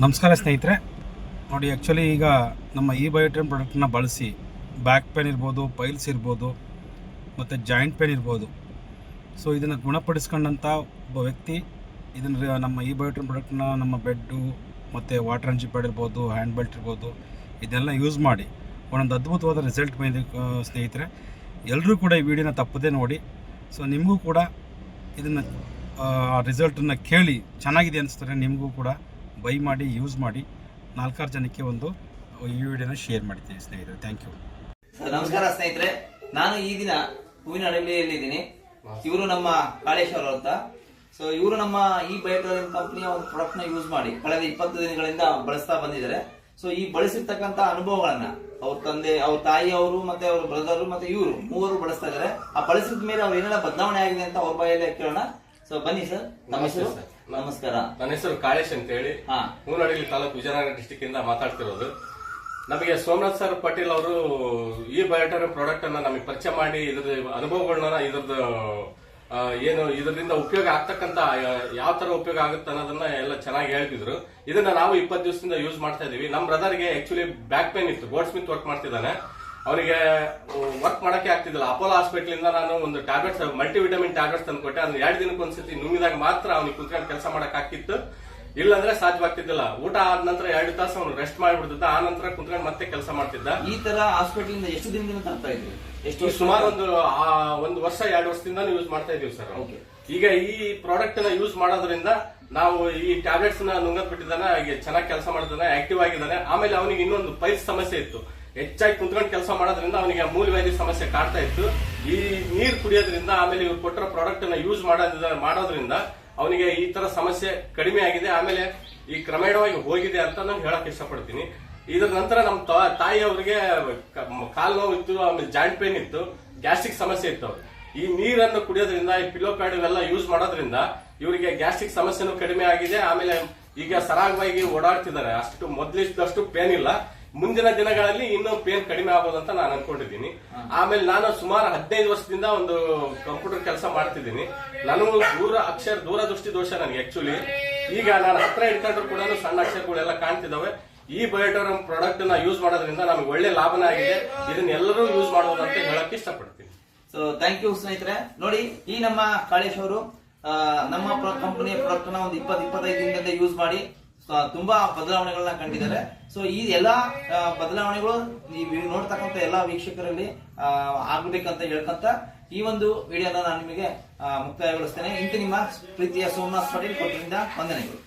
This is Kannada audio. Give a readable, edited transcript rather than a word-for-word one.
ನಮಸ್ಕಾರ ಸ್ನೇಹಿತರೆ. ನೋಡಿ, ಆ್ಯಕ್ಚುಲಿ ಈಗ ನಮ್ಮ ಈ ಬಯೋಟೈನ್ ಪ್ರಾಡಕ್ಟನ್ನ ಬಳಸಿ ಬ್ಯಾಕ್ ಪೇನ್ ಇರ್ಬೋದು, ಪೈಲ್ಸ್ ಇರ್ಬೋದು, ಮತ್ತು ಜಾಯಿಂಟ್ ಪೇನ್ ಇರ್ಬೋದು. ಸೊ ಇದನ್ನು ಗುಣಪಡಿಸ್ಕೊಂಡಂಥ ಒಬ್ಬ ವ್ಯಕ್ತಿ ಇದನ್ನು ನಮ್ಮ ಈ ಬಯೋಟೈನ್ ಪ್ರಾಡಕ್ಟನ್ನ ನಮ್ಮ ಬೆಡ್ಡು ಮತ್ತು ವಾಟರ್ ಅಂಜಿ ಪ್ಯಾಡ್ ಇರ್ಬೋದು, ಹ್ಯಾಂಡ್ ಬೆಲ್ಟ್ ಇರ್ಬೋದು, ಇದೆಲ್ಲ ಯೂಸ್ ಮಾಡಿ ಒಂದೊಂದು ಅದ್ಭುತವಾದ ರಿಸಲ್ಟ್ ಬಂದಿದೆ ಸ್ನೇಹಿತರೆ. ಎಲ್ಲರೂ ಕೂಡ ಈ ವಿಡಿಯೋನ ತಪ್ಪದೇ ನೋಡಿ. ಸೊ ನಿಮಗೂ ಕೂಡ ಇದನ್ನು ರಿಸಲ್ಟನ್ನು ಕೇಳಿ ಚೆನ್ನಾಗಿದೆ ಅನಿಸ್ತಾರೆ, ನಿಮಗೂ ಕೂಡ ಬೈ ಮಾಡಿ ಯೂಸ್ ಮಾಡಿ 4-6 ಜನಕ್ಕೆ ಒಂದು ಈ ವಿಡಿಯೋನ ಶೇರ್ ಮಾಡ್ತೀನಿ ಸ್ನೇಹಿತರೆ. Thank you. ನಮಸ್ಕಾರ ಸ್ನೇಹಿತರೆ, ನಾನು ಈ ದಿನ ಹೂವಿನಡಹಳ್ಳಿಯಲ್ಲಿದ್ದೀನಿ. ಇವರು ನಮ್ಮ ಕಾಳೇಶ್ವರ ಅಂತ. ಸೊ ಇವರು ನಮ್ಮ ಈ ಬಯೋಟೈನ್ ಕಂಪನಿಯ ಒಂದು ಪ್ರಾಡಕ್ಟ್ ನ ಯೂಸ್ ಮಾಡಿ ಕಳೆದ 20 ದಿನಗಳಿಂದ ಬಳಸ್ತಾ ಬಂದಿದ್ದಾರೆ. ಸೊ ಈ ಬಳಸಿರ್ತಕ್ಕಂಥ ಅನುಭವಗಳನ್ನ ಅವ್ರ ತಂದೆ, ಅವ್ರ ತಾಯಿ, ಅವರು ಮತ್ತೆ ಅವ್ರ ಬ್ರದರ್ ಮತ್ತೆ ಇವರು ಮೂವರು ಬಳಸ್ತಾ ಇದ್ದಾರೆ. ಆ ಬಳಸಿದ ಮೇಲೆ ಅವ್ರು ಏನೆಲ್ಲ ಬದಲಾವಣೆ ಆಗಿದೆ ಅಂತ ಅವ್ರ ಬಾಯಲ್ಲೇ ಕೇಳೋಣ. ಸೊ ಬನ್ನಿ ಸರ್. ನಮ್ಮ ಹೆಸರು? ನಮಸ್ಕಾರ. ನನ್ನ ಹೆಸರು ಕಾಳೇಶ್ ಅಂತ ಹೇಳಿ, ಹೂವಿನಡಹಳ್ಳಿ ತಾಲೂಕು ವಿಜಯನಗರ ಡಿಸ್ಟಿಕ್ ಇಂದ ಮಾತಾಡ್ತಿರೋದು. ನಮಗೆ ಸೋಮನಾಥ್ ಸರ್ ಪಾಟೀಲ್ ಅವರು ಈ ಬಯೋಟೈನ್ ಪ್ರಾಡಕ್ಟ್ ಅನ್ನ ನಮಗೆ ಪರಿಚಯ ಮಾಡಿ ಇದ್ರ ಅನುಭವಗಳನ್ನ, ಇದ್ರದ್ದು ಏನು ಇದರಿಂದ ಉಪಯೋಗ ಆಗ್ತಕ್ಕಂತ ಯಾವ ತರ ಉಪಯೋಗ ಆಗುತ್ತೆ ಅನ್ನೋದನ್ನ ಎಲ್ಲ ಚೆನ್ನಾಗಿ ಹೇಳ್ತಿದ್ರು. ಇದನ್ನ ನಾವು 20 ದಿವಸದಿಂದ ಯೂಸ್ ಮಾಡ್ತಾ ಇದೀವಿ. ನಮ್ಮ ಬ್ರದರ್ಗೆ ಆಕ್ಚುಲಿ ಬ್ಯಾಕ್ ಪೇನ್ ಇತ್ತು, ಗೋಲ್ಡ್ ಸ್ಮಿತ್ ವರ್ಕ್ ಮಾಡ್ತಿದ್ದಾನೆ. ಅವರಿಗೆ ವರ್ಕ್ ಮಾಡಕ್ಕೆ ಆಗ್ತಿದ್ದಿಲ್ಲ. ಅಪೋಲೋ ಹಾಸ್ಪಿಟಲ್ ಇಂದ ನಾನು ಒಂದು ಟ್ಯಾಬ್ಲೆಟ್ಸ್, ಮಲ್ಟಿವಿಟಮಿನ್ ಟ್ಯಾಬ್ಲೆಟ್ಸ್ ತಂದ್ಕೊಟ್ಟೆ. ಅಂದ್ರೆ 2 ದಿನಕ್ಕೆ ಒಂದ್ಸತಿ ನುಂಗಿದಾಗ ಮಾತ್ರ ಅವ್ನಿಗೆ ಕುತ್ಕೊಂಡು ಕೆಲಸ ಮಾಡಕ್ ಆಗ್ತಿತ್ತು, ಇಲ್ಲಾಂದ್ರೆ ಸಾಧ್ಯವಾಗ್ತಿದ್ದಿಲ್ಲ. ಊಟ ಆದ ನಂತರ 2 ತಾಸು ಅವ್ನು ರೆಸ್ಟ್ ಮಾಡಿಬಿಡ್ತಿದ್ದ, ಆ ನಂತರ ಕುತ್ಕೊಂಡು ಮತ್ತೆ ಕೆಲಸ ಮಾಡ್ತಿದ್ದ. ಈ ತರ ಹಾಸ್ಪಿಟಲ್ ಇಂದ ಎಷ್ಟು ದಿನದಿಂದ ತರ್ತಾ ಇದ್ರಿ? ಎಷ್ಟು? ಸುಮಾರು ಒಂದು ವರ್ಷ 2 ವರ್ಷದಿಂದ ಯೂಸ್ ಮಾಡ್ತಾ ಇದೀವಿ ಸರ್. ಈಗ ಈ ಪ್ರಾಡಕ್ಟ್ ನ ಯೂಸ್ ಮಾಡೋದ್ರಿಂದ ನಾವು ಈ ಟ್ಯಾಬ್ಲೆಟ್ಸ್ ನ ನುಂಗದ್ ಬಿಟ್ಟಿದ್ದಾನೆ, ಚೆನ್ನಾಗಿ ಕೆಲಸ ಮಾಡಿದಾನೆ, ಆಕ್ಟಿವ್ ಆಗಿದ್ದಾನೆ. ಆಮೇಲೆ ಅವನಿಗೆ ಇನ್ನೊಂದು ಪೈಲ್ಸ್ ಸಮಸ್ಯೆ ಇತ್ತು. ಹೆಚ್ಚಾಗಿ ಕುಂತ್ಕೊಂಡು ಕೆಲಸ ಮಾಡೋದ್ರಿಂದ ಅವನಿಗೆ ಮೂಲವ್ಯಾಧಿ ಸಮಸ್ಯೆ ಕಾಡ್ತಾ ಇತ್ತು. ಈ ನೀರು ಕುಡಿಯೋದ್ರಿಂದ, ಆಮೇಲೆ ಇವ್ರು ಕೊಟ್ಟಿರೋ ಪ್ರಾಡಕ್ಟ್ ನ ಯೂಸ್ ಮಾಡೋದ್ರಿಂದ ಅವನಿಗೆ ಈ ತರ ಸಮಸ್ಯೆ ಕಡಿಮೆ ಆಗಿದೆ. ಆಮೇಲೆ ಈ ಕ್ರಮೇಣವಾಗಿ ಹೋಗಿದೆ ಅಂತ ನಾನು ಹೇಳಕ್ ಇಷ್ಟಪಡ್ತೀನಿ. ಇದ್ರ ನಂತರ ನಮ್ಮ ತಾಯಿ ಅವರಿಗೆ ಕಾಲು ನೋವು ಇತ್ತು, ಆಮೇಲೆ ಜಾಯಿಂಟ್ ಪೇನ್ ಇತ್ತು, ಗ್ಯಾಸ್ಟ್ರಿಕ್ ಸಮಸ್ಯೆ ಇತ್ತು. ಈ ನೀರನ್ನು ಕುಡಿಯೋದ್ರಿಂದ, ಈ ಪಿಲೋ ಪ್ಯಾಡ್ ಇವೆಲ್ಲ ಯೂಸ್ ಮಾಡೋದ್ರಿಂದ ಇವರಿಗೆ ಗ್ಯಾಸ್ಟ್ರಿಕ್ ಸಮಸ್ಯೆನೂ ಕಡಿಮೆ ಆಗಿದೆ. ಆಮೇಲೆ ಈಗ ಸರಾಗವಾಗಿ ಓಡಾಡ್ತಿದ್ದಾರೆ. ಅಷ್ಟು ಮೊದಲಿದ್ದಷ್ಟು ಪೇನ್ ಇಲ್ಲ. ಮುಂದಿನ ದಿನಗಳಲ್ಲಿ ಇನ್ನೂ ಪೇನ್ ಕಡಿಮೆ ಆಗೋದು ಅಂತ ನಾನು ಅನ್ಕೊಂಡಿದ್ದೀನಿ. ಆಮೇಲೆ ನಾನು ಸುಮಾರು 15 ವರ್ಷದಿಂದ ಒಂದು ಕಂಪ್ಯೂಟರ್ ಕೆಲಸ ಮಾಡ್ತಿದ್ದೀನಿ. ನನಗೂ ದೂರದೃಷ್ಟಿ ದೋಷ ನನಗೆ ಆಕ್ಚುಲಿ. ಈಗ ನಾನು ಹತ್ರ ಇಟ್ಕೊಂಡ್ರು ಕೂಡ ಸಣ್ಣ ಅಕ್ಷರಗಳೆಲ್ಲ ಕಾಣ್ತಿದ್ದಾವೆ. ಈ ಬಯೋಟೈನ್ ಪ್ರಾಡಕ್ಟ್ ನ ಯೂಸ್ ಮಾಡೋದ್ರಿಂದ ನಮಗೆ ಒಳ್ಳೆ ಲಾಭನ ಆಗಿದೆ. ಇದನ್ನ ಎಲ್ಲರೂ ಯೂಸ್ ಮಾಡೋದು ಅಂತ ಹೇಳಕ್ ಇಷ್ಟಪಡ್ತೀನಿ. ಸೊ ಥ್ಯಾಂಕ್ ಯು ಸ್ನೇಹಿತರೆ. ನೋಡಿ, ಈ ನಮ್ಮ ಕಾಳೇಶ್ ಅವರು ನಮ್ಮ ಕಂಪನಿಯ ಪ್ರಾಡಕ್ಟ್ ನ ಒಂದು 20-25 ದಿನದಿಂದ ಯೂಸ್ ಮಾಡಿ ತುಂಬಾ ಬದಲಾವಣೆಗಳನ್ನ ಕಂಡಿದ್ದಾರೆ. ಸೊ ಈ ಎಲ್ಲಾ ಬದಲಾವಣೆಗಳು ನೀವು ನೋಡ್ತಕ್ಕಂಥ ಎಲ್ಲಾ ವೀಕ್ಷಕರಲ್ಲಿ ಆಗ್ಬೇಕಂತ ಹೇಳ್ಕಂತ ಈ ಒಂದು ವಿಡಿಯೋನ ನಾನು ನಿಮಗೆ ಮುಕ್ತಾಯಗೊಳಿಸ್ತೇನೆ. ಇಂತ ನಿಮ್ಮ ಪ್ರೀತಿಯ ಸೋಮನಾಥ್ ಪಾಟೀಲ್ ಕೊಟ್ಟರಿಂದ ವಂದನೆಗಳು.